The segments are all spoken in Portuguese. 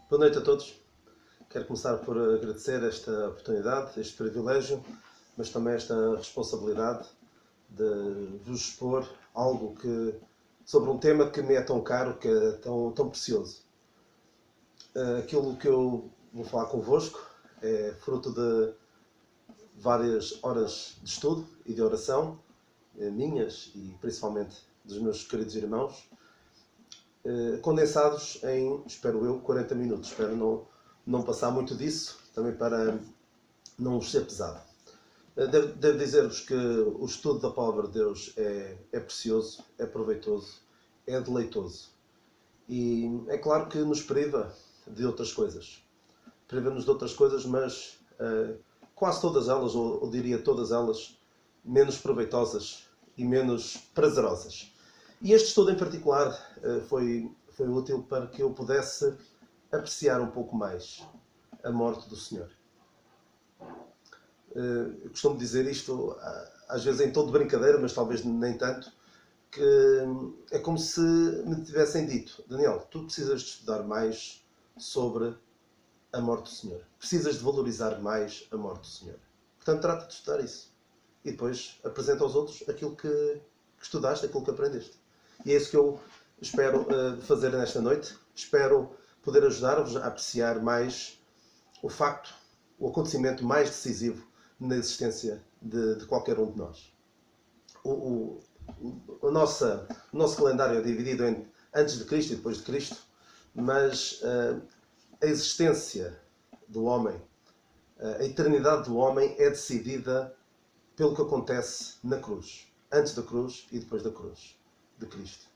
Boa noite a todos. Quero começar por agradecer esta oportunidade, este privilégio, mas também esta responsabilidade de vos expor algo sobre um tema que me é tão caro, que é tão precioso. Aquilo que eu vou falar convosco é fruto de várias horas de estudo e de oração, minhas e principalmente dos meus queridos irmãos, condensados em, espero eu, 40 minutos. Espero não passar muito disso, também para não vos ser pesado. Devo dizer-vos que o estudo da Palavra de Deus é precioso, é proveitoso, é deleitoso. E é claro que nos priva de outras coisas. Priva-nos de outras coisas, mas quase todas elas, ou diria todas elas, menos proveitosas e menos prazerosas. E este estudo em particular foi útil para que eu pudesse apreciar um pouco mais a morte do Senhor. Eu costumo dizer isto, às vezes em tom de brincadeira, mas talvez nem tanto, que é como se me tivessem dito: Daniel, tu precisas de estudar mais sobre a morte do Senhor. Precisas de valorizar mais a morte do Senhor. Portanto, trata de estudar isso. E depois apresenta aos outros aquilo que estudaste, aquilo que aprendeste. E é isso que eu espero fazer nesta noite. Espero poder ajudar-vos a apreciar mais o facto, o acontecimento mais decisivo na existência de qualquer um de nós. O nosso calendário é dividido em antes de Cristo e depois de Cristo, mas a existência do homem, a eternidade do homem é decidida pelo que acontece na cruz. Antes da cruz e depois da cruz de Cristo.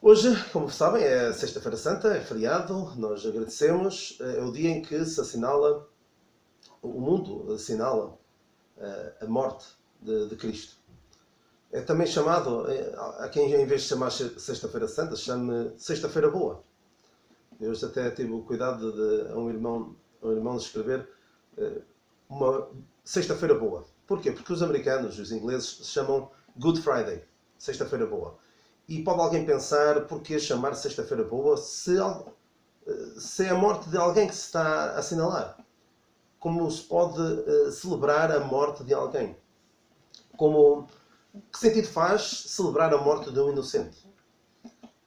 Hoje, como sabem, é Sexta-feira Santa, é feriado, nós agradecemos. É o dia em que se assinala, o mundo assinala a morte de Cristo. É também chamado, há quem em vez de chamar Sexta-feira Santa, chame Sexta-feira Boa. Eu até tive o cuidado de a um irmão de escrever uma Sexta-feira Boa. Porquê? Porque os americanos, os ingleses, chamam Good Friday, Sexta-feira Boa. E pode alguém pensar, porquê chamar Sexta-feira Boa se é a morte de alguém que se está a assinalar? Como se pode celebrar a morte de alguém? Que sentido faz celebrar a morte de um inocente?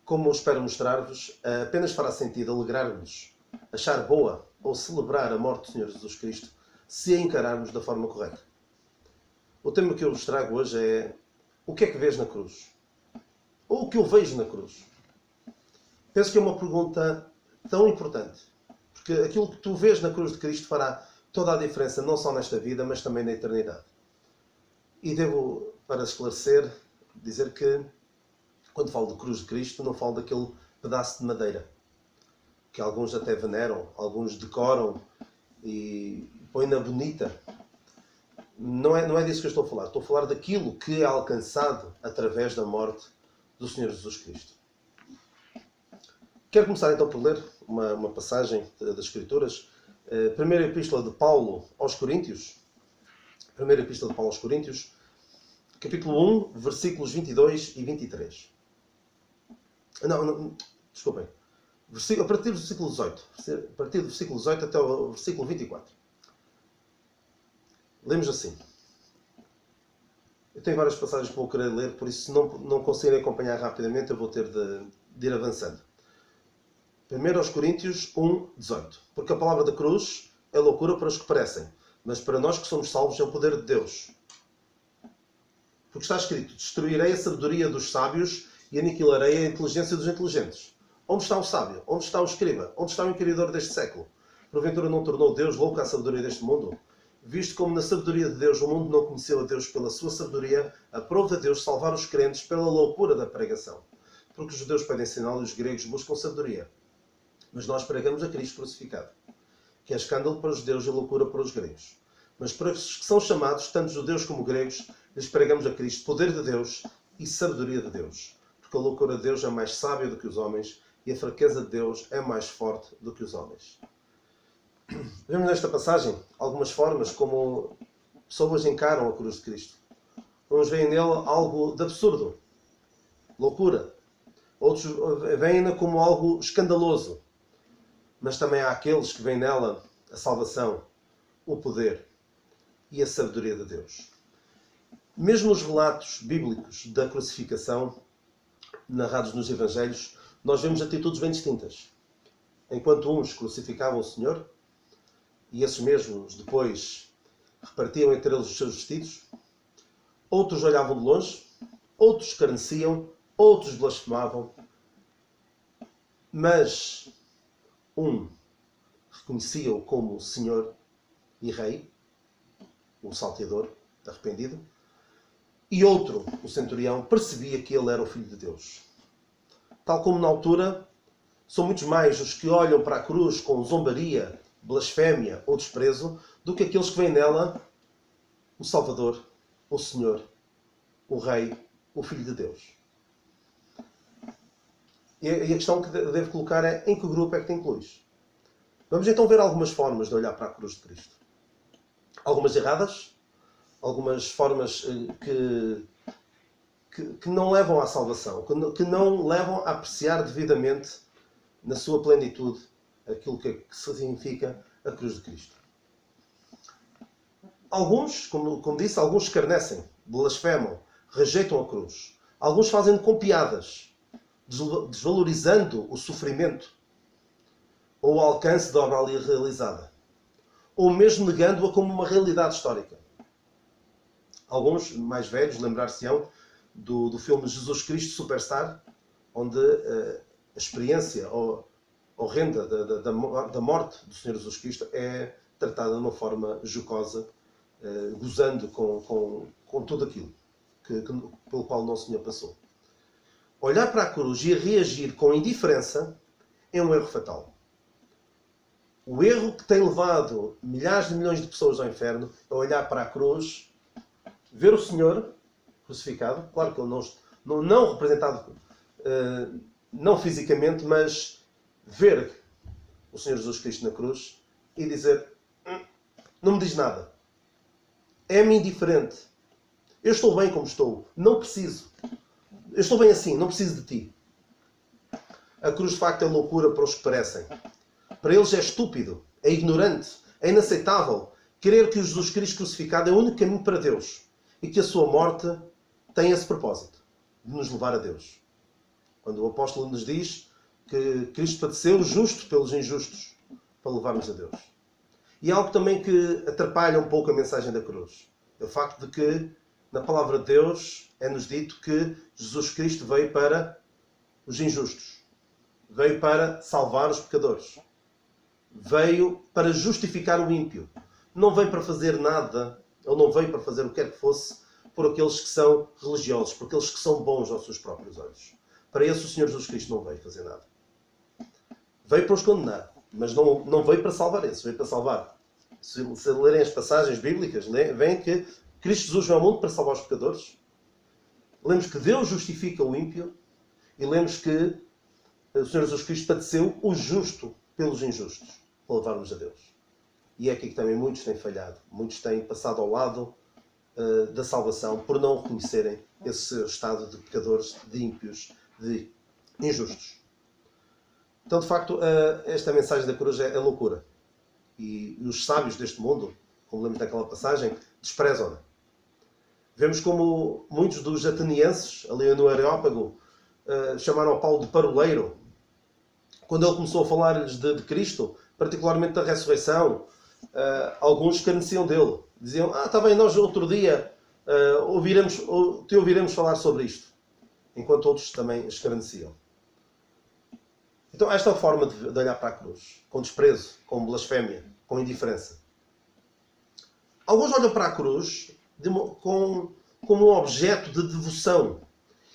Como espero mostrar-vos, apenas fará sentido alegrar-nos, achar boa ou celebrar a morte do Senhor Jesus Cristo se a encararmos da forma correta. O tema que eu vos trago hoje é: o que é que vês na cruz? Ou o que eu vejo na cruz? Penso que é uma pergunta tão importante, porque aquilo que tu vês na cruz de Cristo fará toda a diferença, não só nesta vida, mas também na eternidade. E devo, para esclarecer, dizer que quando falo de cruz de Cristo, não falo daquele pedaço de madeira que alguns até veneram, alguns decoram e põem na bonita. Não é disso que eu estou a falar. Estou a falar daquilo que é alcançado através da morte do Senhor Jesus Cristo. Quero começar então por ler uma passagem das Escrituras. Primeira Epístola de Paulo aos Coríntios. Primeira Epístola de Paulo aos Coríntios, capítulo 1, versículos 22 e 23. Desculpem. A partir do versículo 18. A partir do versículo 18 até o versículo 24. Lemos assim. Eu tenho várias passagens que vou querer ler, por isso se não conseguirem acompanhar rapidamente, eu vou ter de ir avançando. 1 aos Coríntios 1, 18. Porque a palavra da cruz é loucura para os que perecem, mas para nós que somos salvos é o poder de Deus. Porque está escrito: destruirei a sabedoria dos sábios e aniquilarei a inteligência dos inteligentes. Onde está o sábio? Onde está o escriba? Onde está o inquiridor deste século? Porventura não tornou Deus louco a sabedoria deste mundo? Visto como na sabedoria de Deus o mundo não conheceu a Deus pela sua sabedoria, aprove a Deus salvar os crentes pela loucura da pregação. Porque os judeus pedem sinal e os gregos buscam sabedoria. Mas nós pregamos a Cristo crucificado, que é escândalo para os judeus e loucura para os gregos. Mas para os que são chamados, tanto judeus como gregos, lhes pregamos a Cristo poder de Deus e sabedoria de Deus. Porque a loucura de Deus é mais sábia do que os homens e a fraqueza de Deus é mais forte do que os homens. Vemos nesta passagem algumas formas como pessoas encaram a cruz de Cristo. Uns veem nele algo de absurdo, loucura. Outros veem-na como algo escandaloso. mas também há aqueles que veem nela a salvação, o poder e a sabedoria de Deus. Mesmo nos relatos bíblicos da crucificação, narrados nos Evangelhos, nós vemos atitudes bem distintas. Enquanto uns crucificavam o Senhor, e esses mesmos depois repartiam entre eles os seus vestidos, outros olhavam de longe, outros escarneciam, outros blasfemavam, mas um reconhecia-o como Senhor e Rei, o salteador arrependido, e outro, o centurião, percebia que ele era o Filho de Deus. Tal como na altura, são muitos mais os que olham para a cruz com zombaria, blasfémia ou desprezo, do que aqueles que veem nela o Salvador, o Senhor, o Rei, o Filho de Deus. E a questão que devo colocar é: em que grupo é que te incluís? Vamos então ver algumas formas de olhar para a cruz de Cristo. Algumas erradas, algumas formas que não levam à salvação, que não levam a apreciar devidamente, na sua plenitude, aquilo que significa a cruz de Cristo. Alguns, como disse, alguns escarnecem, blasfemam, rejeitam a cruz. Alguns fazem com piadas, desvalorizando o sofrimento ou o alcance da obra ali realizada, ou mesmo negando-a como uma realidade histórica. Alguns, mais velhos, lembrar-se-ão do filme Jesus Cristo Superstar, onde a experiência horrenda da morte do Senhor Jesus Cristo é tratada de uma forma jocosa, gozando com tudo aquilo pelo qual o nosso Senhor passou. Olhar para a cruz e reagir com indiferença é um erro fatal. O erro que tem levado milhares de milhões de pessoas ao inferno é olhar para a cruz, ver o Senhor crucificado, claro que ele não representado, não fisicamente, mas ver o Senhor Jesus Cristo na cruz e dizer: não me diz nada, é-me indiferente, eu estou bem como estou, não preciso, eu estou bem assim, não preciso de ti. A cruz de facto é loucura para os que parecem. Para eles é estúpido, é ignorante, é inaceitável querer que o Jesus Cristo crucificado é o único caminho para Deus e que a sua morte tem esse propósito, de nos levar a Deus. Quando o apóstolo nos diz que Cristo padeceu justo pelos injustos para levar-nos a Deus. E algo também que atrapalha um pouco a mensagem da cruz é o facto de que na palavra de Deus é-nos dito que Jesus Cristo veio para os injustos, veio para salvar os pecadores, veio para justificar o ímpio. Não veio para fazer nada, ou não veio para fazer o que quer que fosse, por aqueles que são religiosos, por aqueles que são bons aos seus próprios olhos. Para esse o Senhor Jesus Cristo não veio fazer nada. Veio para os condenar, mas não veio para salvar esses, veio para salvar. Se lerem as passagens bíblicas, veem que Cristo Jesus veio ao mundo para salvar os pecadores. Lemos que Deus justifica o ímpio e lemos que o Senhor Jesus Cristo padeceu o justo pelos injustos, para levar-nos a Deus. E é aqui que também muitos têm falhado. Muitos têm passado ao lado da salvação por não reconhecerem esse seu estado de pecadores, de ímpios, de injustos. Então, de facto, esta mensagem da cruz é loucura. E os sábios deste mundo, como lemos naquela passagem, desprezam-na. Vemos como muitos dos atenienses, ali no Areópago, chamaram a Paulo de paroleiro. Quando ele começou a falar-lhes de Cristo, particularmente da ressurreição, alguns escarneciam dele. Diziam: está bem, nós outro dia te ouviremos falar sobre isto. Enquanto outros também escarneciam. Então esta é a forma de olhar para a cruz. Com desprezo, com blasfémia, com indiferença. Alguns olham para a cruz como um objeto de devoção.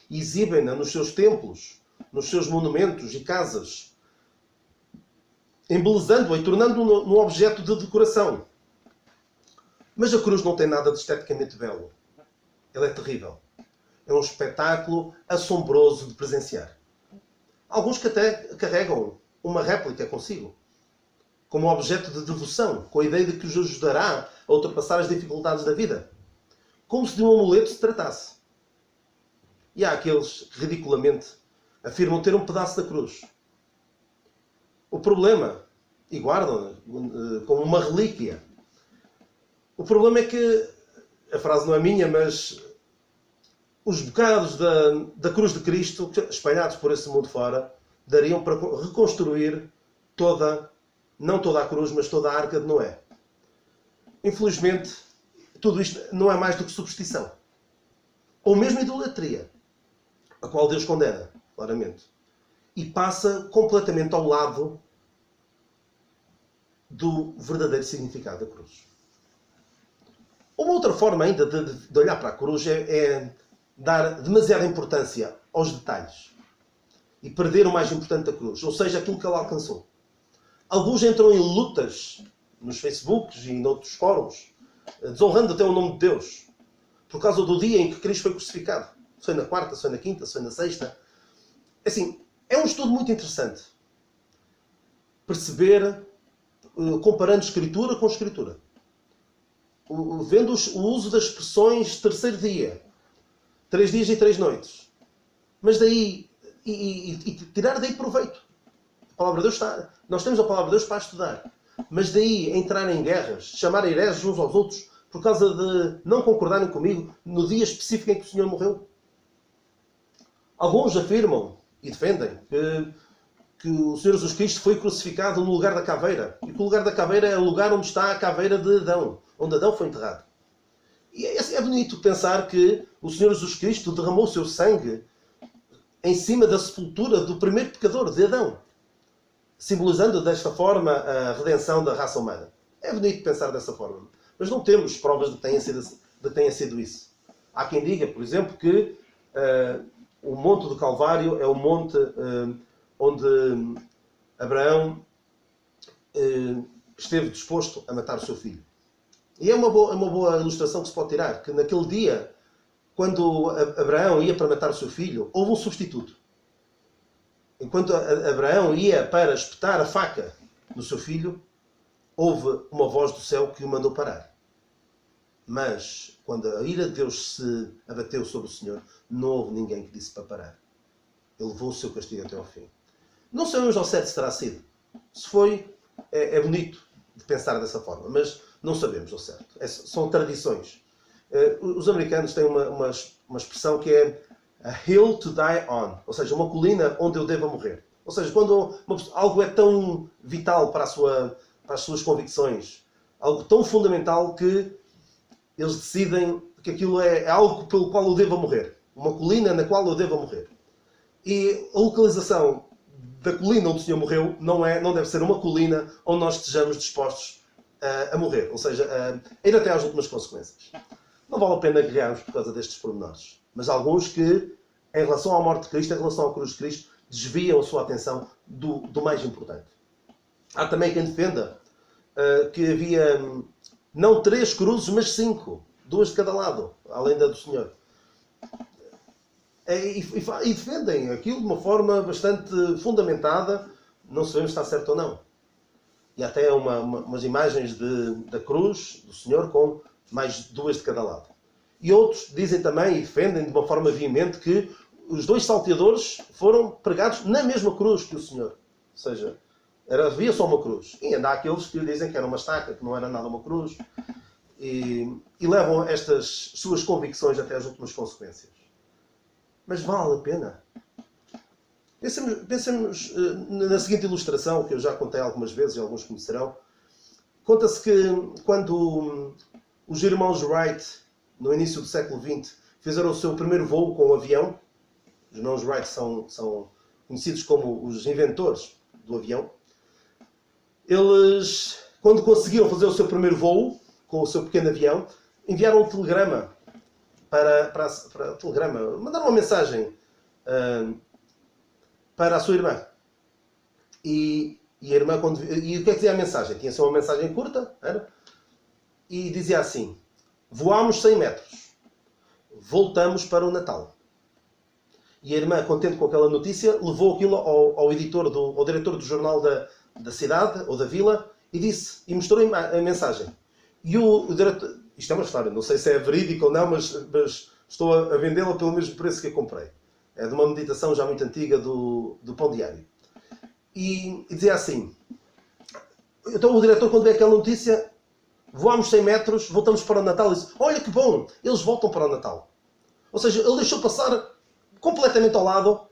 E exibem-na nos seus templos, nos seus monumentos e casas, embelezando-a e tornando-a num objeto de decoração. Mas a cruz não tem nada de esteticamente belo. Ela é terrível. É um espetáculo assombroso de presenciar. Alguns que até carregam uma réplica consigo, como objeto de devoção, com a ideia de que os ajudará a ultrapassar as dificuldades da vida. Como se de um amuleto se tratasse. E há aqueles que ridiculamente afirmam ter um pedaço da cruz. O problema e guardam como uma relíquia. O problema é que, a frase não é minha, mas os bocados da cruz de Cristo, espalhados por esse mundo fora, dariam para reconstruir não toda a cruz, mas toda a Arca de Noé. Infelizmente, tudo isto não é mais do que superstição. Ou mesmo idolatria, a qual Deus condena, claramente. E passa completamente ao lado do verdadeiro significado da cruz. Uma outra forma ainda de olhar para a cruz é dar demasiada importância aos detalhes e perder o mais importante da cruz, ou seja, aquilo que ela alcançou. Alguns entram em lutas nos Facebooks e noutros fóruns, desonrando até o nome de Deus, por causa do dia em que Cristo foi crucificado. Se foi na quarta, se foi na quinta, se foi na sexta. Assim, é um estudo muito interessante. Perceber, comparando Escritura com Escritura. Vendo o uso das expressões terceiro dia, 3 dias e 3 noites. Mas daí, e tirar daí proveito. A palavra de Deus está, nós temos a palavra de Deus para estudar. Mas daí entrar em guerras, chamar hereges uns aos outros, por causa de não concordarem comigo no dia específico em que o Senhor morreu. Alguns afirmam e defendem que o Senhor Jesus Cristo foi crucificado no lugar da caveira. E que o lugar da caveira é o lugar onde está a caveira de Adão, onde Adão foi enterrado. E é bonito pensar que o Senhor Jesus Cristo derramou o seu sangue em cima da sepultura do primeiro pecador, de Adão, simbolizando desta forma a redenção da raça humana. É bonito pensar dessa forma, mas não temos provas de que tenha sido isso. Há quem diga, por exemplo, que o Monte do Calvário é o monte onde Abraão esteve disposto a matar o seu filho. E é uma boa ilustração que se pode tirar, que naquele dia, quando Abraão ia para matar o seu filho, houve um substituto. Enquanto Abraão ia para espetar a faca no seu filho, houve uma voz do céu que o mandou parar. Mas, quando a ira de Deus se abateu sobre o Senhor, não houve ninguém que disse para parar. Ele levou o seu castigo até ao fim. Não sabemos ao certo se terá sido. Se foi, é bonito de pensar dessa forma, mas não sabemos ao certo. São tradições. Os americanos têm uma expressão que é a hill to die on, ou seja, uma colina onde eu deva morrer. Ou seja, quando algo é tão vital para as suas convicções, algo tão fundamental que eles decidem que aquilo é algo pelo qual eu deva morrer. Uma colina na qual eu deva morrer. E a localização da colina onde o Senhor morreu não deve ser uma colina onde nós estejamos dispostos a morrer. Ou seja, a ir até às últimas consequências. Não vale a pena guerrearmos por causa destes pormenores. Mas alguns que, em relação à morte de Cristo, em relação à cruz de Cristo, desviam a sua atenção do mais importante. Há também quem defenda que havia não 3 cruzes, mas 5. 2 de cada lado, além da do Senhor. E defendem aquilo de uma forma bastante fundamentada. Não sabemos se está certo ou não. E até umas imagens da cruz do Senhor com mais 2 de cada lado. E outros dizem também e defendem de uma forma veemente que os 2 salteadores foram pregados na mesma cruz que o Senhor. Ou seja, havia só uma cruz. E ainda há aqueles que dizem que era uma estaca, que não era nada uma cruz. E levam estas suas convicções até às últimas consequências. Mas vale a pena. Pensemos na seguinte ilustração, que eu já contei algumas vezes e alguns conhecerão. Conta-se que quando os irmãos Wright, no início do século XX, fizeram o seu primeiro voo com o avião, os irmãos Wright são conhecidos como os inventores do avião, eles, quando conseguiram fazer o seu primeiro voo com o seu pequeno avião, enviaram um telegrama mandaram uma mensagem para a sua irmã. E a irmã, e o que é que dizia a mensagem? Tinha sido uma mensagem curta, era? E dizia assim: voámos 100 metros, voltamos para o Natal. E a irmã, contente com aquela notícia, levou aquilo ao diretor do jornal da cidade, ou da vila, e mostrou a mensagem. E o diretor... Isto é uma história, não sei se é verídico ou não, mas estou a vendê-la pelo mesmo preço que a comprei. É de uma meditação já muito antiga do Pão Diário. E dizia assim: Então o diretor, quando vê aquela notícia, voámos 100 metros, voltamos para o Natal e diz: olha que bom, eles voltam para o Natal. Ou seja, ele deixou passar completamente ao lado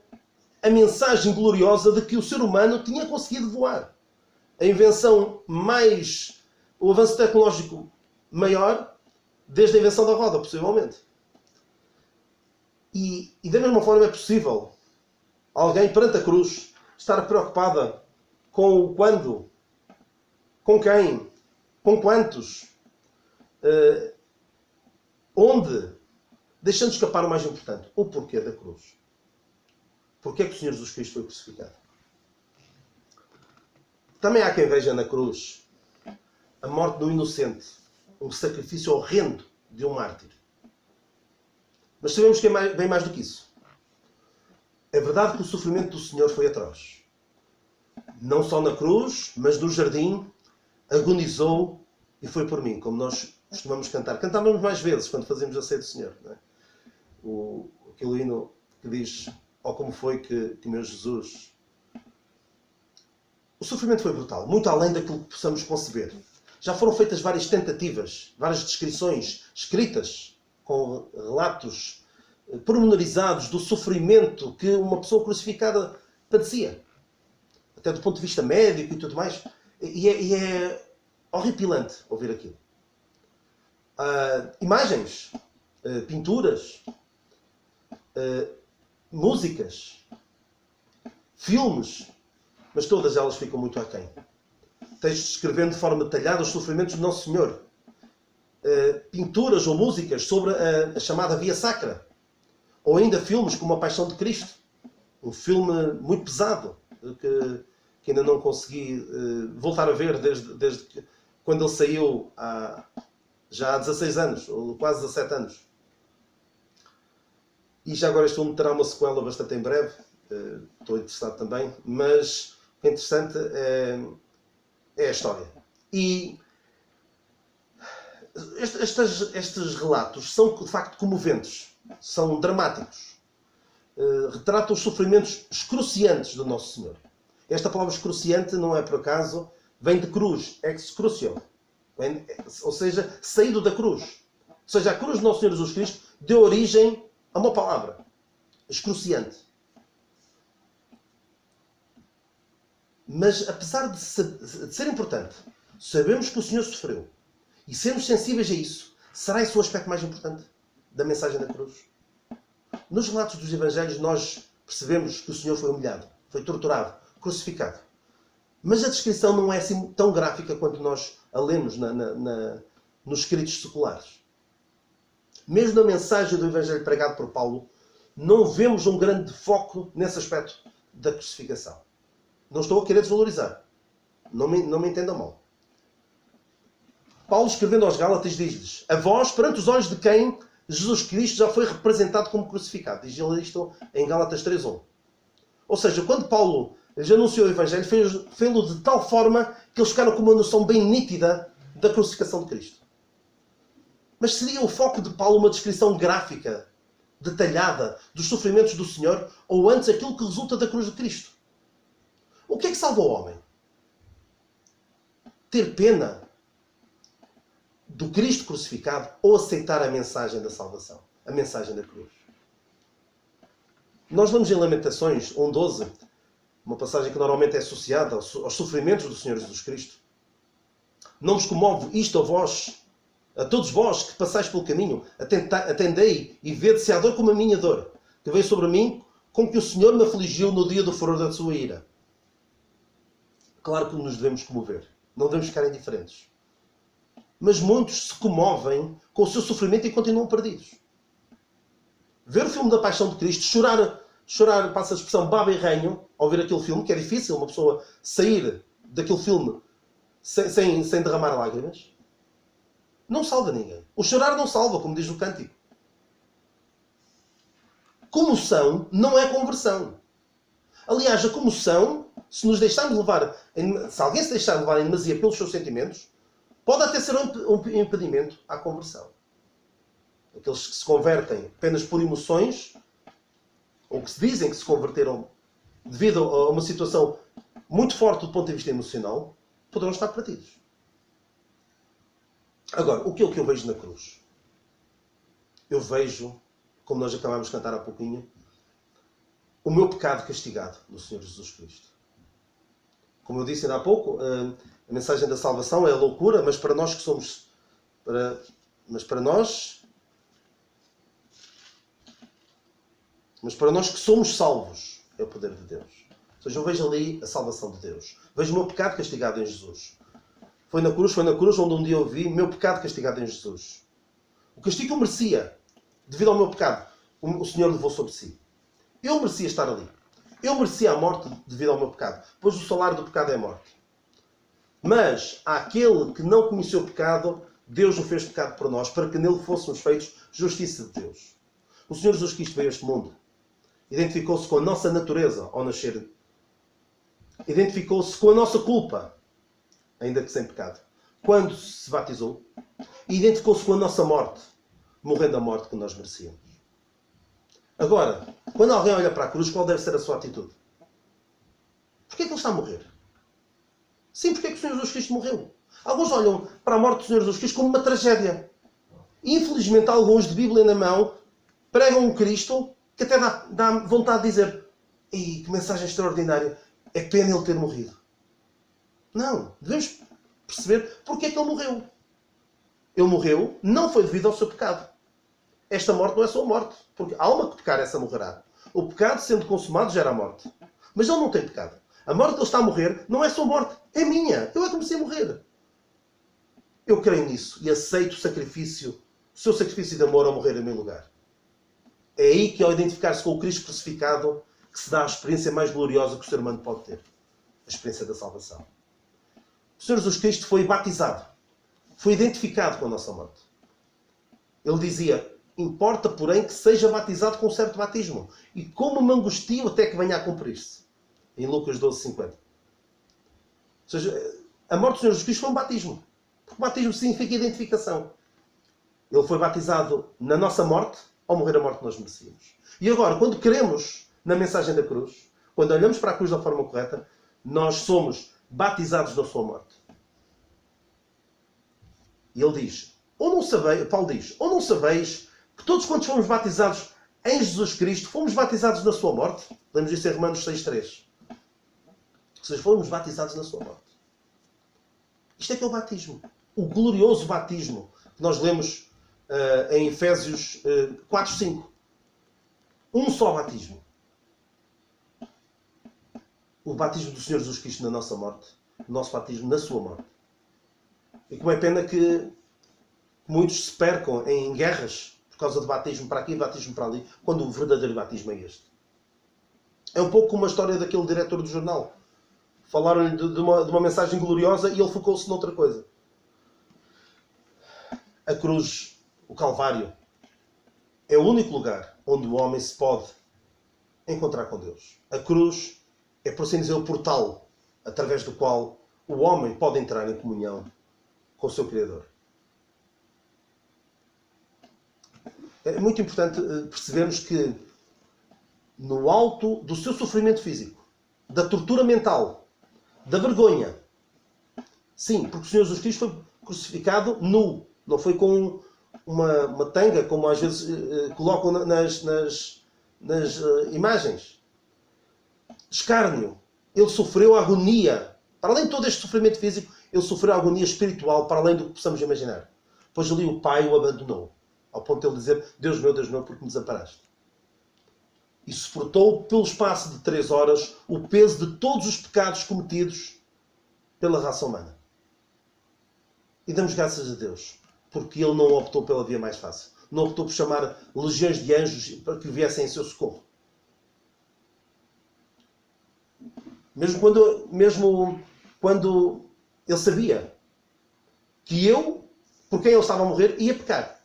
a mensagem gloriosa de que o ser humano tinha conseguido voar. A invenção mais... o avanço tecnológico maior desde a invenção da roda, possivelmente. E da mesma forma é possível alguém perante a cruz estar preocupada com o quando, com quem, com quantos, onde, deixando escapar o mais importante, o porquê da cruz. Porquê é que o Senhor Jesus Cristo foi crucificado? Também há quem veja na cruz a morte do inocente, um sacrifício horrendo de um mártir. Mas sabemos que é bem mais do que isso. É verdade que o sofrimento do Senhor foi atroz. Não só na cruz, mas no jardim, agonizou e foi por mim, como nós costumamos cantar. Cantávamos mais vezes quando fazíamos a ceia do Senhor. Não é? Aquele hino que diz: oh, como foi que meu Jesus... O sofrimento foi brutal, muito além daquilo que possamos conceber. Já foram feitas várias tentativas, várias descrições escritas, com relatos pormenorizados do sofrimento que uma pessoa crucificada padecia. Até do ponto de vista médico e tudo mais. E é horripilante ouvir aquilo. Imagens, pinturas, músicas, filmes, mas todas elas ficam muito aquém. Textos descrevendo de forma detalhada os sofrimentos do Nosso Senhor. Pinturas ou músicas sobre a chamada Via Sacra. Ou ainda filmes como A Paixão de Cristo. Um filme muito pesado, que ainda não consegui voltar a ver desde quando ele saiu já há 16 anos, ou quase 17 anos. E já agora este filme terá uma sequela bastante em breve. Estou interessado também. Mas o que é interessante é a história. E estes relatos são de facto comoventes. São dramáticos. Retratam os sofrimentos excruciantes do Nosso Senhor. Esta palavra excruciante não é por acaso, vem de cruz, excrucio. Ou seja, saído da cruz. Ou seja, a cruz do Nosso Senhor Jesus Cristo deu origem a uma palavra. Excruciante. Mas, apesar de ser importante, sabemos que o Senhor sofreu. E sermos sensíveis a isso, será esse o aspecto mais importante da mensagem da cruz? Nos relatos dos Evangelhos nós percebemos que o Senhor foi humilhado, foi torturado, crucificado. Mas a descrição não é assim tão gráfica quanto nós a lemos nos escritos seculares. Mesmo na mensagem do Evangelho pregado por Paulo, não vemos um grande foco nesse aspecto da crucificação. Não estou a querer desvalorizar. Não me entendam mal. Paulo, escrevendo aos Gálatas, diz-lhes: a vós, perante os olhos de quem Jesus Cristo já foi representado como crucificado. Diz ele isto em Gálatas 3:1. Ou seja, quando Paulo já anunciou o Evangelho, fez-lo de tal forma que eles ficaram com uma noção bem nítida da crucificação de Cristo. Mas seria o foco de Paulo uma descrição gráfica, detalhada, dos sofrimentos do Senhor, ou antes aquilo que resulta da cruz de Cristo? O que é que salva o homem? Ter pena do Cristo crucificado ou aceitar a mensagem da salvação, a mensagem da cruz? Nós vamos em Lamentações 1:12, uma passagem que normalmente é associada aos sofrimentos do Senhor Jesus Cristo. Não vos comove isto a todos vós que passais pelo caminho, atendei e vede se há dor como a minha dor, que veio sobre mim, com que o Senhor me afligiu no dia do furor da sua ira. Claro que nos devemos comover, não devemos ficar indiferentes. Mas muitos se comovem com o seu sofrimento e continuam perdidos. Ver o filme da Paixão de Cristo, chorar, passa a expressão baba e ranho, ao ver aquele filme, que é difícil uma pessoa sair daquele filme sem derramar lágrimas, não salva ninguém. O chorar não salva, como diz o cântico. Comoção não é conversão. Aliás, a comoção, se alguém se deixar levar em demasia pelos seus sentimentos, pode até ser um impedimento à conversão. Aqueles que se convertem apenas por emoções, ou que se dizem que se converteram devido a uma situação muito forte do ponto de vista emocional, poderão estar perdidos. Agora, o que é que eu vejo na cruz? Eu vejo, como nós acabámos de cantar há pouquinho, o meu pecado castigado no Senhor Jesus Cristo. Como eu disse ainda há pouco, a mensagem da salvação é a loucura, mas para nós que somos... Mas para nós que somos salvos, é o poder de Deus. Ou seja, eu vejo ali a salvação de Deus. Vejo o meu pecado castigado em Jesus. Foi na cruz onde um dia eu vi o meu pecado castigado em Jesus. O castigo que eu merecia, devido ao meu pecado, o Senhor levou sobre si. Eu merecia estar ali. Eu merecia a morte devido ao meu pecado, pois o salário do pecado é a morte. Mas, àquele que não conheceu o pecado, Deus o fez pecado por nós, para que nele fôssemos feitos justiça de Deus. O Senhor Jesus Cristo veio a este mundo. Identificou-se com a nossa natureza ao nascer. Identificou-se com a nossa culpa, ainda que sem pecado, quando se batizou. E identificou-se com a nossa morte, morrendo a morte que nós merecíamos. Agora, quando alguém olha para a cruz, qual deve ser a sua atitude? Porquê é que ele está a morrer? Sim, porquê é que o Senhor Jesus Cristo morreu? Alguns olham para a morte do Senhor Jesus Cristo como uma tragédia. E, infelizmente, alguns de Bíblia na mão pregam um Cristo que até dá vontade de dizer: "Ei, que mensagem extraordinária! É pena ele ter morrido." Não. Devemos perceber porque é que ele morreu. Ele morreu não foi devido ao seu pecado. Esta morte não é sua morte. Porque a alma que pecar, essa morrerá. O pecado, sendo consumado, gera a morte. Mas ele não tem pecado. A morte que ele está a morrer não é sua morte. É minha. Eu é que comecei a morrer. Eu creio nisso e aceito o seu sacrifício de amor ao morrer em meu lugar. É aí que, ao identificar-se com o Cristo crucificado, que se dá a experiência mais gloriosa que o ser humano pode ter. A experiência da salvação. O Senhor Jesus Cristo foi batizado. Foi identificado com a nossa morte. Ele dizia: "Importa, porém, que seja batizado com um certo batismo. E como me angustio até que venha a cumprir-se." Em Lucas 12:50. Ou seja, a morte do Senhor Jesus Cristo foi um batismo. Porque batismo significa identificação. Ele foi batizado na nossa morte, ao morrer a morte que nós merecíamos. E agora, quando cremos na mensagem da cruz, quando olhamos para a cruz da forma correta, nós somos batizados na sua morte. E ele diz, Paulo diz: "Ou não sabeis que todos quantos fomos batizados em Jesus Cristo, fomos batizados na sua morte?" Lemos isso em Romanos 6:3. Ou seja, fomos batizados na sua morte. Isto é que é o batismo. O glorioso batismo que nós lemos em Efésios 4:5. Um só batismo. O batismo do Senhor Jesus Cristo na nossa morte. O nosso batismo na sua morte. E como é pena que muitos se percam em guerras por causa de batismo para aqui e batismo para ali, quando o verdadeiro batismo é este. É um pouco como a história daquele diretor do jornal. Falaram-lhe de uma mensagem gloriosa e ele focou-se noutra coisa. A cruz, o Calvário, é o único lugar onde o homem se pode encontrar com Deus. A cruz é, por assim dizer, o portal através do qual o homem pode entrar em comunhão com o seu Criador. É muito importante percebermos que no alto do seu sofrimento físico, da tortura mental, da vergonha, sim, porque o Senhor Jesus Cristo foi crucificado nu, não foi com uma tanga, como às vezes colocam nas imagens. Escárnio. Ele sofreu agonia. Para além de todo este sofrimento físico, ele sofreu agonia espiritual, para além do que possamos imaginar. Pois ali o Pai o abandonou. Ao ponto de ele dizer: Deus meu, porque me desamparaste. E suportou, pelo espaço de 3 horas, o peso de todos os pecados cometidos pela raça humana. E damos graças a Deus, porque ele não optou pela via mais fácil. Não optou por chamar legiões de anjos para que viessem em seu socorro. Mesmo quando ele sabia que eu, por quem ele estava a morrer, ia pecar.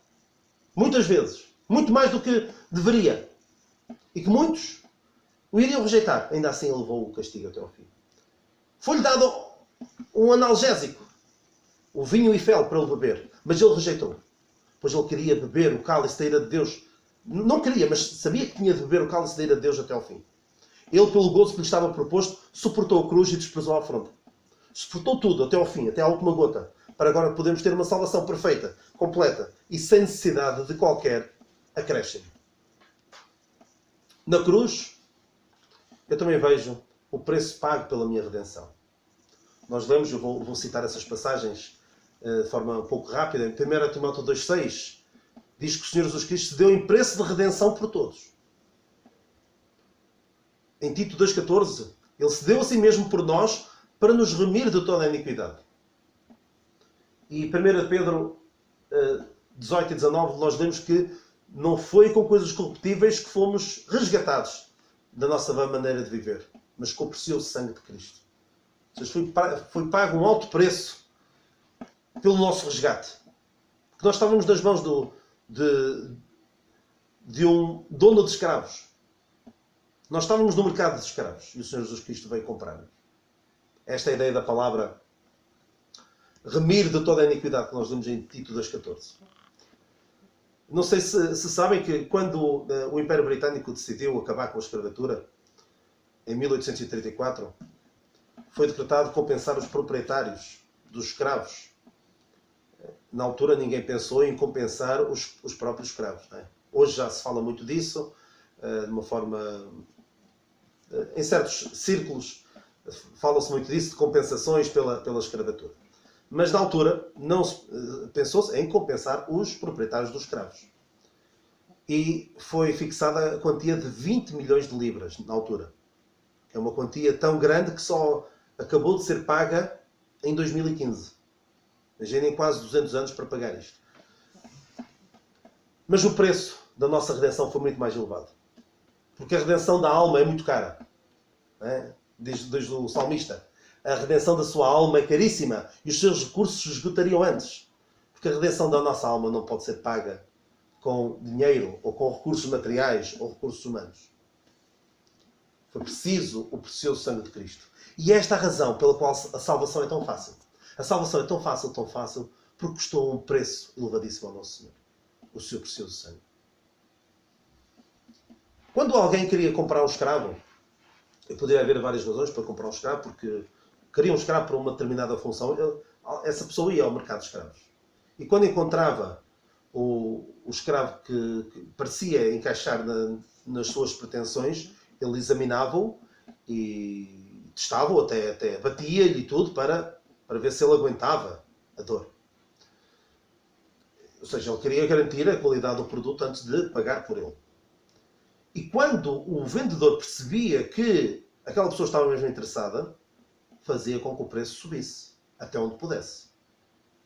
Muitas vezes. Muito mais do que deveria. E que muitos o iriam rejeitar. Ainda assim ele levou o castigo até ao fim. Foi-lhe dado um analgésico. O vinho e fel para ele beber. Mas ele rejeitou. Pois ele queria beber o cálice da ira de Deus. Não queria, mas sabia que tinha de beber o cálice da ira de Deus até ao fim. Ele, pelo gozo que lhe estava proposto, suportou a cruz e desprezou a afronta. suportou tudo até ao fim, até à última gota, para agora podermos ter uma salvação perfeita, completa e sem necessidade de qualquer acréscimo. Na cruz, eu também vejo o preço pago pela minha redenção. Nós lemos, eu vou citar essas passagens de forma um pouco rápida. Em 1 Timóteo 2,6 diz que o Senhor Jesus Cristo se deu em preço de redenção por todos. Em Tito 2,14, Ele se deu a si mesmo por nós para nos remir de toda a iniquidade. E 1 Pedro 18 e 19 nós lemos que não foi com coisas corruptíveis que fomos resgatados da nossa vã maneira de viver, mas com o precioso sangue de Cristo. Ou seja, foi pago um alto preço pelo nosso resgate. Porque nós estávamos nas mãos de um dono de escravos. Nós estávamos no mercado de escravos e o Senhor Jesus Cristo veio comprar-nos. Esta é a ideia da palavra remir de toda a iniquidade que nós lemos em Tito 2,14. Não sei se sabem que quando o Império Britânico decidiu acabar com a escravatura, em 1834, foi decretado compensar os proprietários dos escravos. Na altura ninguém pensou em compensar os próprios escravos. Não é? Hoje já se fala muito disso, de uma forma... Em certos círculos fala-se muito disso, de compensações pela escravatura. Mas na altura não pensou-se em compensar os proprietários dos escravos. E foi fixada a quantia de 20 milhões de libras na altura. É uma quantia tão grande que só acabou de ser paga em 2015. Imaginem quase 200 anos para pagar isto. Mas o preço da nossa redenção foi muito mais elevado. Porque a redenção da alma é muito cara. Não é? Diz o salmista. A redenção da sua alma é caríssima e os seus recursos se esgotariam antes. Porque a redenção da nossa alma não pode ser paga com dinheiro ou com recursos materiais ou recursos humanos. Foi preciso o precioso sangue de Cristo. E esta é a razão pela qual a salvação é tão fácil. A salvação é tão fácil, porque custou um preço elevadíssimo ao nosso Senhor. O seu precioso sangue. Quando alguém queria comprar um escravo, poderia haver várias razões para comprar um escravo, porque queria um escravo para uma determinada função, essa pessoa ia ao mercado de escravos. E quando encontrava o escravo que parecia encaixar nas suas pretensões, ele examinava-o e testava-o, até batia-lhe e tudo, para ver se ele aguentava a dor. Ou seja, ele queria garantir a qualidade do produto antes de pagar por ele. E quando o vendedor percebia que aquela pessoa estava mesmo interessada, fazia com que o preço subisse, até onde pudesse,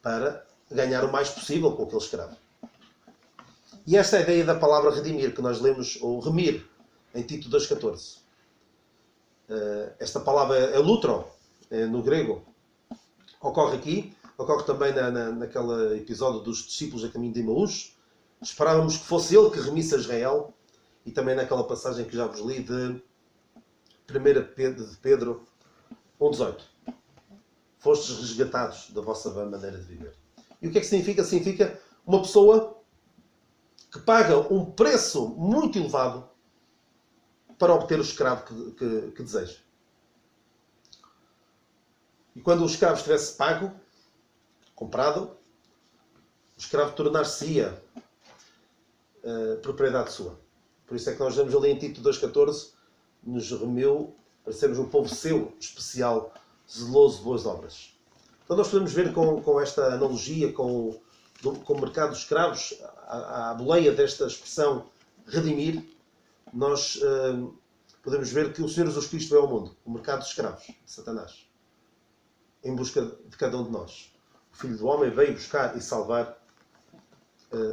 para ganhar o mais possível com aquele escravo. E esta é a ideia da palavra redimir, que nós lemos, ou remir, em Tito 2,14. Esta palavra é lutro, no grego. Ocorre aqui, ocorre também naquele episódio dos discípulos a caminho de Emaús. Esperávamos que fosse ele que remisse a Israel. E também naquela passagem que já vos li de 1 Pedro 1,18. Fostes resgatados da vossa vã maneira de viver. E o que é que significa? Significa uma pessoa que paga um preço muito elevado para obter o escravo que deseja. E quando o escravo estivesse pago, comprado, o escravo tornar-se-ia propriedade sua. Por isso é que nós vemos ali em Tito 2,14, nos remiu para sermos um povo seu, especial, zeloso de boas obras. Então nós podemos ver com esta analogia com o mercado dos escravos, a boleia desta expressão redimir, nós podemos ver que o Senhor Jesus Cristo veio ao mundo, o mercado dos escravos, de Satanás, em busca de cada um de nós. O Filho do Homem veio buscar e salvar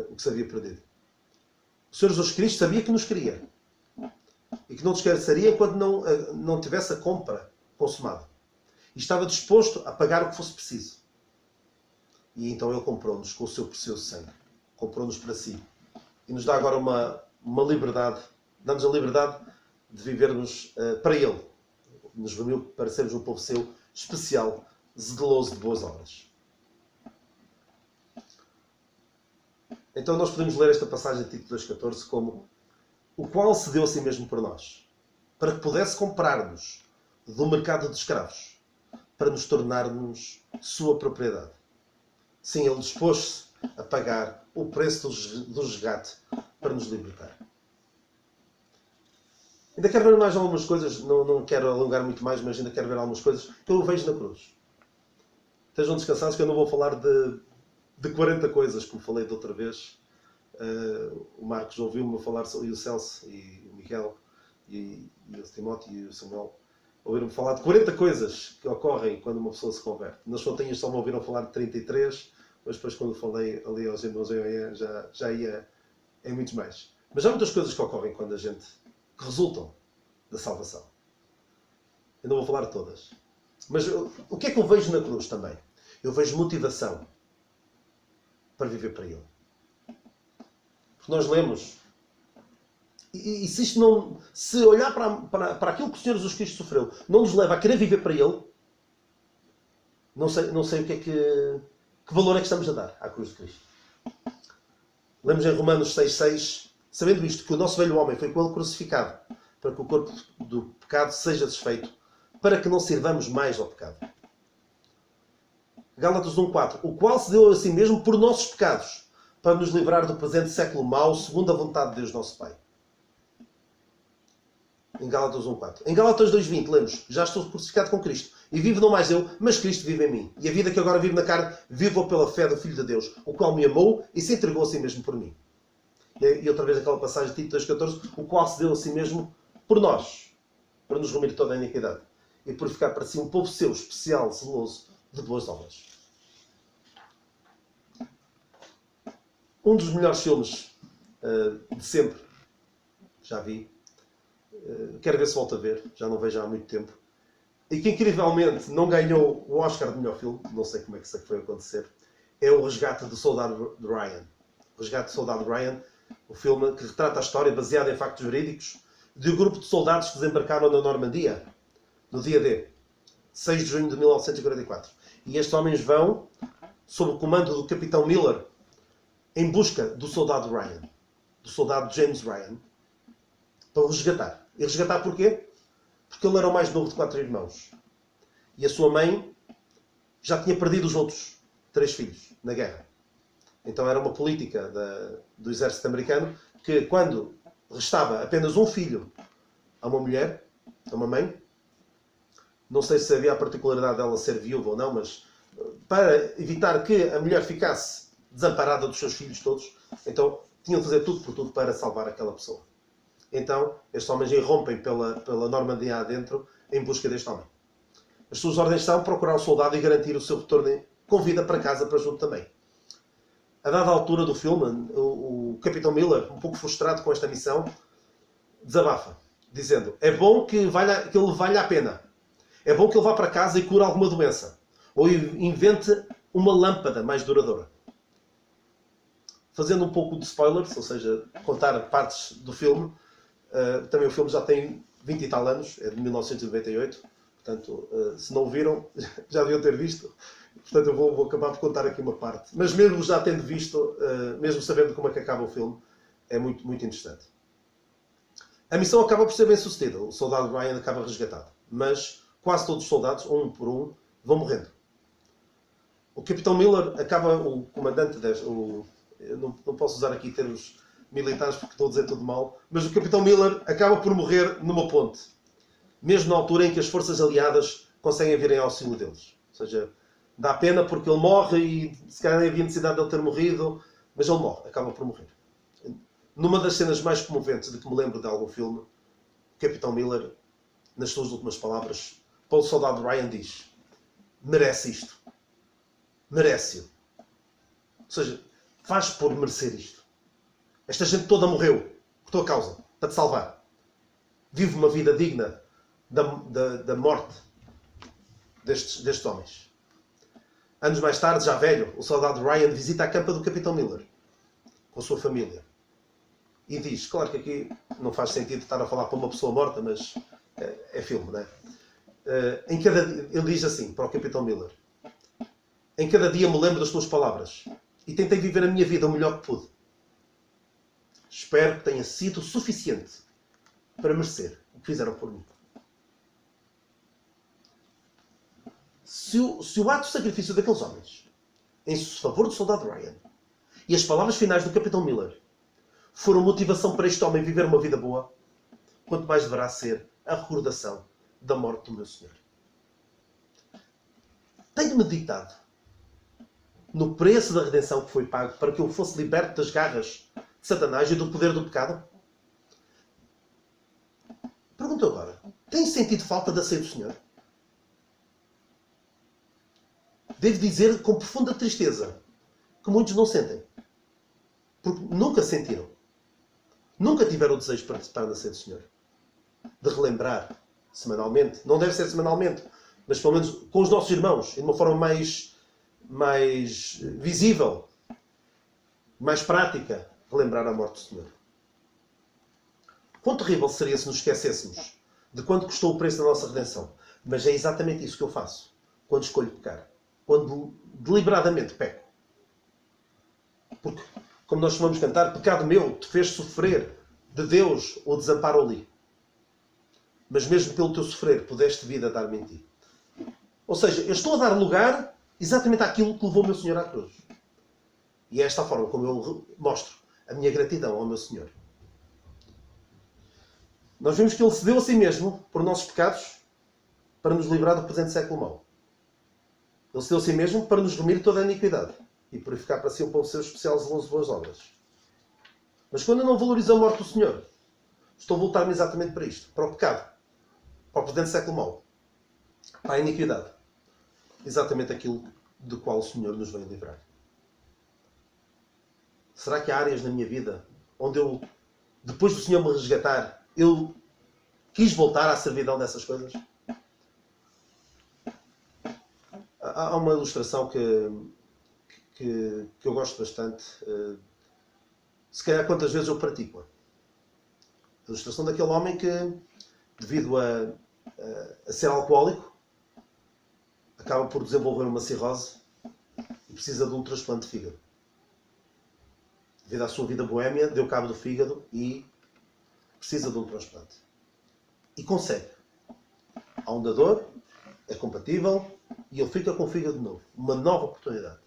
o que se havia perdido. O Senhor Jesus Cristo sabia que nos queria e que não nos esqueceria enquanto não tivesse a compra consumada. E estava disposto a pagar o que fosse preciso. E então Ele comprou-nos com o seu precioso sangue. Comprou-nos para si. E nos dá agora uma liberdade, dá-nos a liberdade de vivermos para Ele. Nos reuniu para sermos um povo seu especial, zeloso de boas obras. Então nós podemos ler esta passagem de Tito 2,14 como o qual se deu a si mesmo por nós, para que pudesse comprar-nos do mercado de escravos, para nos tornarmos sua propriedade. Sim, ele dispôs-se a pagar o preço do resgate para nos libertar. Ainda quero ver mais algumas coisas, não quero alongar muito mais, mas ainda quero ver algumas coisas que eu vejo na cruz. Estejam descansados que eu não vou falar de 40 coisas, como falei da outra vez. O Marcos ouviu-me falar, e o Celso, e o Miguel, e o Timóteo e o Samuel, ouviram-me falar de 40 coisas que ocorrem quando uma pessoa se converte. Nas fontinhas só me ouviram falar de 33, mas depois quando falei ali aos irmãos já ia em muitos mais. Mas há muitas coisas que ocorrem quando a gente, que resultam da salvação. Eu não vou falar de todas. Mas o que é que eu vejo na cruz também? Eu vejo motivação para viver para Ele. Porque nós lemos, e se isto não, se olhar para aquilo que o Senhor Jesus Cristo sofreu, não nos leva a querer viver para Ele, não sei o que é que valor é que estamos a dar à cruz de Cristo. Lemos em Romanos 6,6, sabendo isto, que o nosso velho homem foi com Ele crucificado, para que o corpo do pecado seja desfeito, para que não sirvamos mais ao pecado. Gálatas 1,4, o qual se deu a si mesmo por nossos pecados, para nos livrar do presente século mau, segundo a vontade de Deus nosso Pai. Em Gálatas 1,4. Em Gálatas 2,20, lemos, já estou crucificado com Cristo, e vivo não mais eu, mas Cristo vive em mim. E a vida que agora vivo na carne, vivo pela fé do Filho de Deus, o qual me amou e se entregou a si mesmo por mim. E outra vez aquela passagem de Tito 2,14, o qual se deu a si mesmo por nós, para nos remir toda a iniquidade, e purificar para si um povo seu, especial, zeloso, de boas obras. Um dos melhores filmes de sempre, já vi, quero ver se volto a ver, já não vejo há muito tempo, e que incrivelmente não ganhou o Oscar de melhor filme, não sei como é que isso foi acontecer, é o Resgate do Soldado Ryan. O Resgate do Soldado Ryan, o filme que retrata a história baseada em factos verídicos de um grupo de soldados que desembarcaram na Normandia no dia D, 6 de junho de 1944. E estes homens vão, sob o comando do Capitão Miller, em busca do soldado Ryan, do soldado James Ryan, para o resgatar. E resgatar porquê? Porque ele era o mais novo de 4 irmãos. E a sua mãe já tinha perdido os outros 3 filhos na guerra. Então era uma política do exército americano que, quando restava apenas um filho a uma mulher, a uma mãe, não sei se havia a particularidade dela ser viúva ou não, mas para evitar que a mulher ficasse desamparada dos seus filhos todos, então tinham de fazer tudo por tudo para salvar aquela pessoa. Então, estes homens irrompem pela Normandia adentro em busca deste homem. As suas ordens são procurar o soldado e garantir o seu retorno com vida para casa, para junto também. A dada altura do filme, o Capitão Miller, um pouco frustrado com esta missão, desabafa, dizendo, é bom que ele valha a pena. É bom que ele vá para casa e cure alguma doença. Ou invente uma lâmpada mais duradoura. Fazendo um pouco de spoilers, ou seja, contar partes do filme. Também o filme já tem 20 e tal anos, é de 1998. Portanto, se não o viram, já deviam ter visto. Portanto, eu vou acabar por contar aqui uma parte. Mas mesmo já tendo visto, mesmo sabendo como é que acaba o filme, é muito, muito interessante. A missão acaba por ser bem sucedida. O soldado Ryan acaba resgatado. Mas quase todos os soldados, um por um, vão morrendo. O Capitão Miller acaba, o comandante, eu não posso usar aqui termos militares porque estou a dizer tudo mal, mas o Capitão Miller acaba por morrer numa ponte. Mesmo na altura em que as forças aliadas conseguem vir em auxílio deles. Ou seja, dá pena porque ele morre e se calhar havia necessidade de ele ter morrido, mas ele morre, acaba por morrer. Numa das cenas mais comoventes de que me lembro de algum filme, o Capitão Miller, nas suas últimas palavras, para o soldado Ryan diz, merece isto. Merece-o. Ou seja, faz por merecer isto. Esta gente toda morreu por tua causa, para te salvar. Vive uma vida digna da morte destes homens. Anos mais tarde, já velho, o soldado Ryan visita a campa do Capitão Miller, com a sua família. E diz, claro que aqui não faz sentido estar a falar para uma pessoa morta, mas é filme, não é? Ele diz assim, para o Capitão Miller, em cada dia me lembro das tuas palavras e tentei viver a minha vida o melhor que pude. Espero que tenha sido suficiente para merecer o que fizeram por mim. Se o ato de sacrifício daqueles homens em favor do soldado Ryan e as palavras finais do Capitão Miller foram motivação para este homem viver uma vida boa, quanto mais deverá ser a recordação da morte do meu Senhor. Tenho meditado no preço da redenção que foi pago para que eu fosse liberto das garras de Satanás e do poder do pecado? Pergunto agora, tem sentido falta da ceia do Senhor? Devo dizer com profunda tristeza que muitos não sentem. Porque nunca sentiram. Nunca tiveram o desejo de participar da ceia do Senhor. De relembrar semanalmente. Não deve ser semanalmente, mas pelo menos com os nossos irmãos. E de uma forma mais visível, mais prática, relembrar a morte do Senhor. Quão terrível seria se nos esquecêssemos de quanto custou o preço da nossa redenção. Mas é exatamente isso que eu faço quando escolho pecar. Quando deliberadamente peco. Porque, como nós chamamos cantar, pecado meu te fez sofrer de Deus o desamparo ali. Mas mesmo pelo teu sofrer, pudeste vida dar-me em ti. Ou seja, eu estou a dar lugar exatamente àquilo que levou o meu Senhor à cruz. E é esta a forma como eu mostro a minha gratidão ao meu Senhor. Nós vemos que Ele se deu a si mesmo por nossos pecados para nos livrar do presente século mau. Ele se deu a si mesmo para nos remir toda a iniquidade e purificar para si um povo seu especial, zeloso de boas obras. Mas quando eu não valorizo a morte do Senhor, estou a voltar-me exatamente para isto, para o pecado, para o presente século mau, para a iniquidade. Exatamente aquilo do qual o Senhor nos veio livrar. Será que há áreas na minha vida onde eu, depois do Senhor me resgatar, eu quis voltar à servidão dessas coisas? Há uma ilustração que eu gosto bastante. Se calhar quantas vezes eu pratico-a. A ilustração daquele homem que, devido a ser alcoólico, acaba por desenvolver uma cirrose e precisa de um transplante de fígado. Devido à sua vida boémia, deu cabo do fígado e precisa de um transplante. E consegue. Há um dador, é compatível e ele fica com o fígado novo. Uma nova oportunidade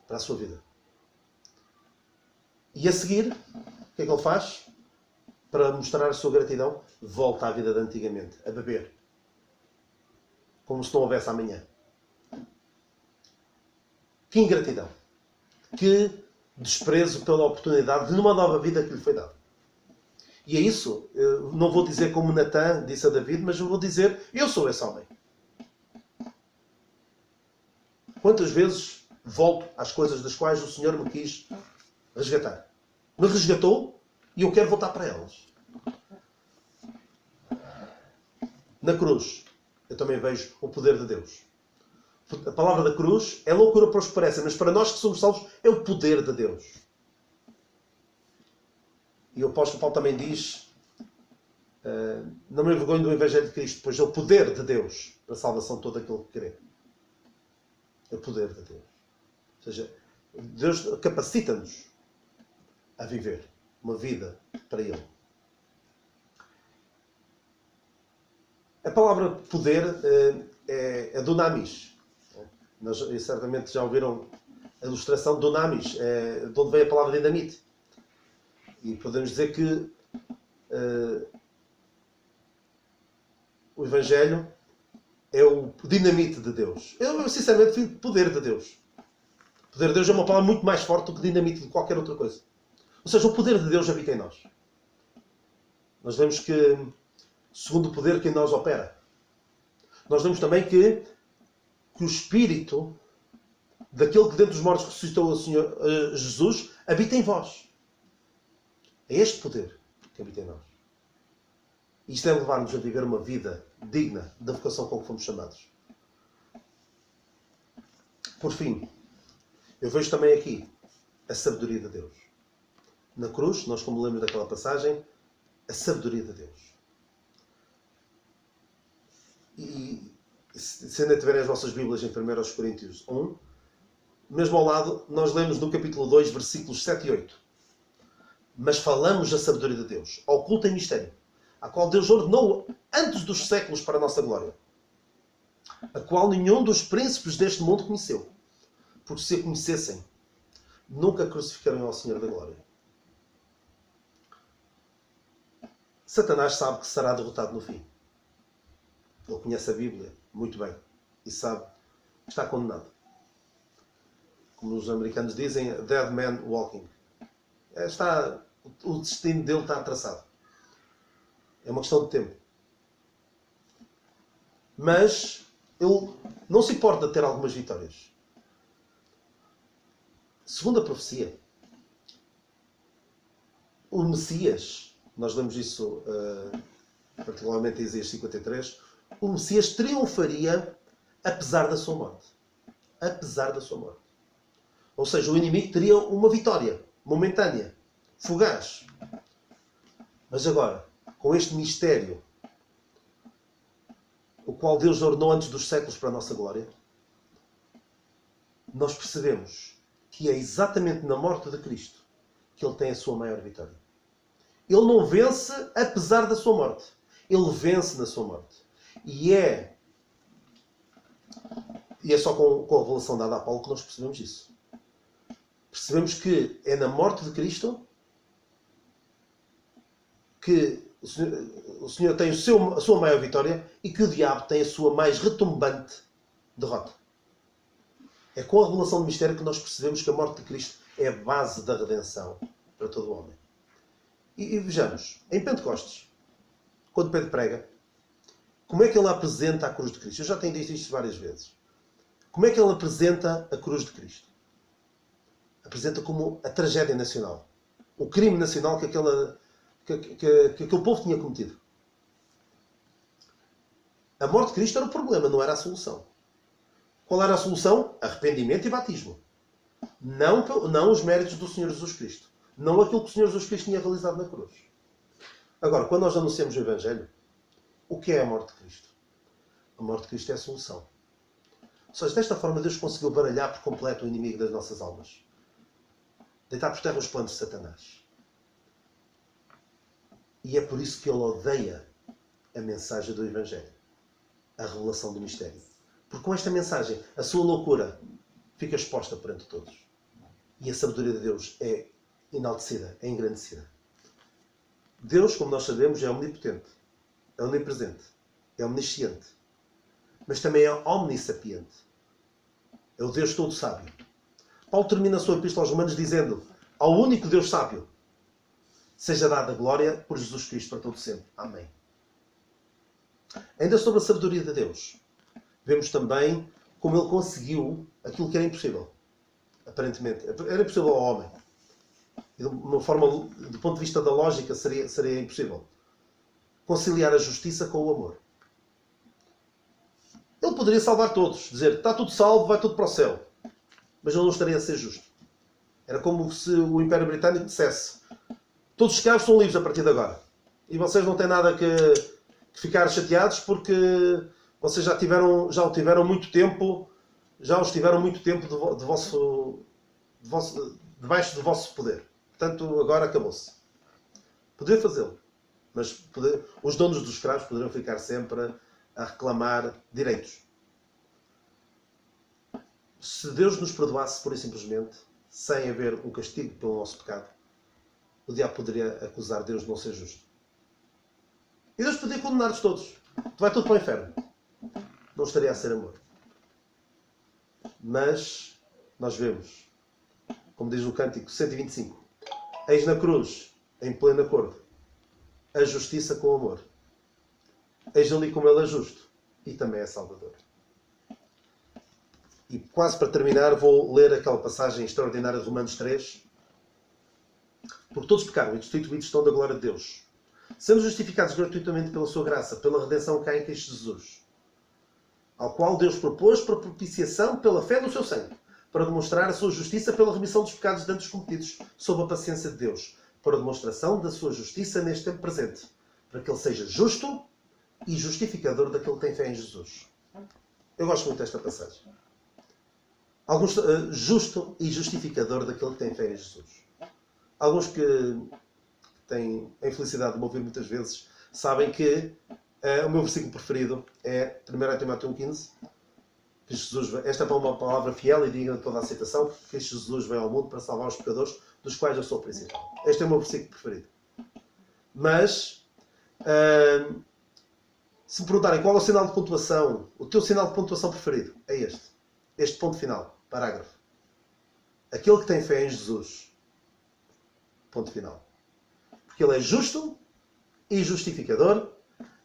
para a sua vida. E a seguir, o que é que ele faz? Para mostrar a sua gratidão, volta à vida de antigamente, a beber. Como se não houvesse amanhã. Que ingratidão. Que desprezo pela oportunidade de uma nova vida que lhe foi dada. E é isso. Eu não vou dizer como Natã disse a David, mas eu vou dizer, eu sou esse homem. Quantas vezes volto às coisas das quais o Senhor me quis resgatar? Me resgatou e eu quero voltar para elas. Na cruz, eu também vejo o poder de Deus. A palavra da cruz é loucura para os que parecem, mas para nós que somos salvos é o poder de Deus. E o apóstolo Paulo também diz, não me envergonho do Evangelho de Cristo, pois é o poder de Deus para a salvação de todo aquele que crê. É o poder de Deus. Ou seja, Deus capacita-nos a viver uma vida para Ele. A palavra poder é dunamis. Nós certamente já ouviram a ilustração de dunamis, de onde vem a palavra dinamite. E podemos dizer que o Evangelho é o dinamite de Deus. Eu sinceramente fui poder de Deus. O poder de Deus é uma palavra muito mais forte do que dinamite de qualquer outra coisa. Ou seja, o poder de Deus habita em nós. Nós vemos que, segundo o poder que em nós opera, nós vemos também que o Espírito daquele que dentre os mortos ressuscitou o Senhor Jesus habita em vós. É este poder que habita em nós. Isto é levar-nos a viver uma vida digna da vocação com que fomos chamados. Por fim, eu vejo também aqui a sabedoria de Deus. Na cruz, nós como lemos daquela passagem, a sabedoria de Deus. E se ainda tiverem as vossas Bíblias em 1 Coríntios 1, mesmo ao lado, nós lemos no capítulo 2, versículos 7 e 8. Mas falamos da sabedoria de Deus, oculta em mistério, a qual Deus ordenou antes dos séculos para a nossa glória. a qual nenhum dos príncipes deste mundo conheceu. Porque se a conhecessem, nunca crucificariam ao Senhor da Glória. Satanás sabe que será derrotado no fim. Ele conhece a Bíblia muito bem e sabe que está condenado. Como os americanos dizem, dead man walking. O destino dele está traçado. É uma questão de tempo. Mas ele não se importa de ter algumas vitórias. Segundo a profecia, o Messias, nós lemos isso particularmente em Isaías 53, o Messias triunfaria apesar da sua morte. Apesar da sua morte. Ou seja, o inimigo teria uma vitória momentânea, fugaz. Mas agora, com este mistério, o qual Deus ordenou antes dos séculos para a nossa glória, nós percebemos que é exatamente na morte de Cristo que Ele tem a sua maior vitória. Ele não vence apesar da sua morte. Ele vence na sua morte. E é só com a revelação dada a Paulo que nós percebemos isso. Percebemos que é na morte de Cristo que o Senhor tem a sua maior vitória e que o diabo tem a sua mais retumbante derrota. É com a revelação do mistério que nós percebemos que a morte de Cristo é a base da redenção para todo o homem. E vejamos, em Pentecostes, quando Pedro prega, como é que ele apresenta a cruz de Cristo? Eu já tenho dito isto várias vezes. Como é que ele apresenta a cruz de Cristo? Apresenta como a tragédia nacional. O crime nacional que aquele povo tinha cometido. A morte de Cristo era o problema, não era a solução. Qual era a solução? Arrependimento e batismo. Não os méritos do Senhor Jesus Cristo. Não aquilo que o Senhor Jesus Cristo tinha realizado na cruz. Agora, quando nós anunciamos o Evangelho, o que é a morte de Cristo? A morte de Cristo é a solução. Ou seja, desta forma Deus conseguiu baralhar por completo o inimigo das nossas almas. Deitar por terra os planos de Satanás. E é por isso que ele odeia a mensagem do Evangelho. A revelação do mistério. Porque com esta mensagem, a sua loucura fica exposta perante todos. E a sabedoria de Deus é enaltecida, é engrandecida. Deus, como nós sabemos, é omnipotente, é onipresente, é omnisciente, mas também é omnissapiente. É o Deus todo sábio. Paulo termina a sua epístola aos Romanos dizendo: ao único Deus sábio seja dada a glória por Jesus Cristo para todo sempre. Amém. Ainda sobre a sabedoria de Deus, vemos também como ele conseguiu aquilo que era impossível. Aparentemente. Era impossível ao homem. E de uma forma, do ponto de vista da lógica, seria impossível. Conciliar a justiça com o amor. Ele poderia salvar todos. Dizer, está tudo salvo, vai tudo para o céu. Mas ele não estaria a ser justo. Era como se o Império Britânico dissesse: todos os escravos são livres a partir de agora. E vocês não têm nada que ficar chateados porque vocês já o tiveram muito tempo, debaixo do vosso poder. Portanto, agora acabou-se. Poderia fazê-lo. Mas os donos dos escravos poderiam ficar sempre a reclamar direitos. Se Deus nos perdoasse pura e simplesmente, sem haver um castigo pelo nosso pecado, o diabo poderia acusar Deus de não ser justo. E Deus poderia condenar-nos todos. Vai tudo para o inferno. Não estaria a ser amor. Mas nós vemos, como diz o cântico 125, eis na cruz, em pleno acordo, a justiça com o amor. Eis ali como ele é justo e também é salvador. E quase para terminar vou ler aquela passagem extraordinária de Romanos 3. Porque todos pecaram e destituídos estão da glória de Deus, sendo justificados gratuitamente pela sua graça, pela redenção que há em Cristo Jesus, ao qual Deus propôs para propiciação pela fé no seu sangue, para demonstrar a sua justiça pela remissão dos pecados de antes cometidos, sob a paciência de Deus, para a demonstração da sua justiça neste tempo presente, para que ele seja justo e justificador daquele que tem fé em Jesus. Eu gosto muito desta passagem. Justo e justificador daquele que tem fé em Jesus. Alguns que têm a infelicidade de me ouvir muitas vezes sabem que O meu versículo preferido é 1 Timóteo 1,15. Que Jesus, esta é uma palavra fiel e digna de toda a aceitação, que Jesus veio ao mundo para salvar os pecadores, dos quais eu sou o principal. Este é o meu versículo preferido. Mas, se me perguntarem qual é o sinal de pontuação, o teu sinal de pontuação preferido, é este. Este ponto final, parágrafo. Aquele que tem fé em Jesus. Ponto final. Porque ele é justo e justificador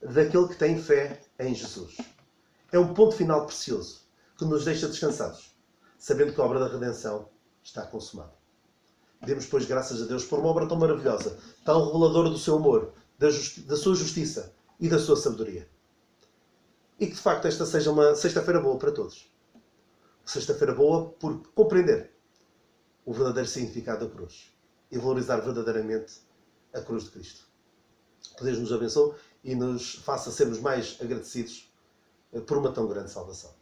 daquele que tem fé em Jesus. É um ponto final precioso que nos deixa descansados, sabendo que a obra da redenção está consumada. Demos, pois, graças a Deus por uma obra tão maravilhosa, tão reveladora do seu amor, da sua justiça e da sua sabedoria. E que, de facto, esta seja uma sexta-feira boa para todos. Sexta-feira boa por compreender o verdadeiro significado da cruz e valorizar verdadeiramente a cruz de Cristo. Que Deus nos abençoe e nos faça sermos mais agradecidos por uma tão grande salvação.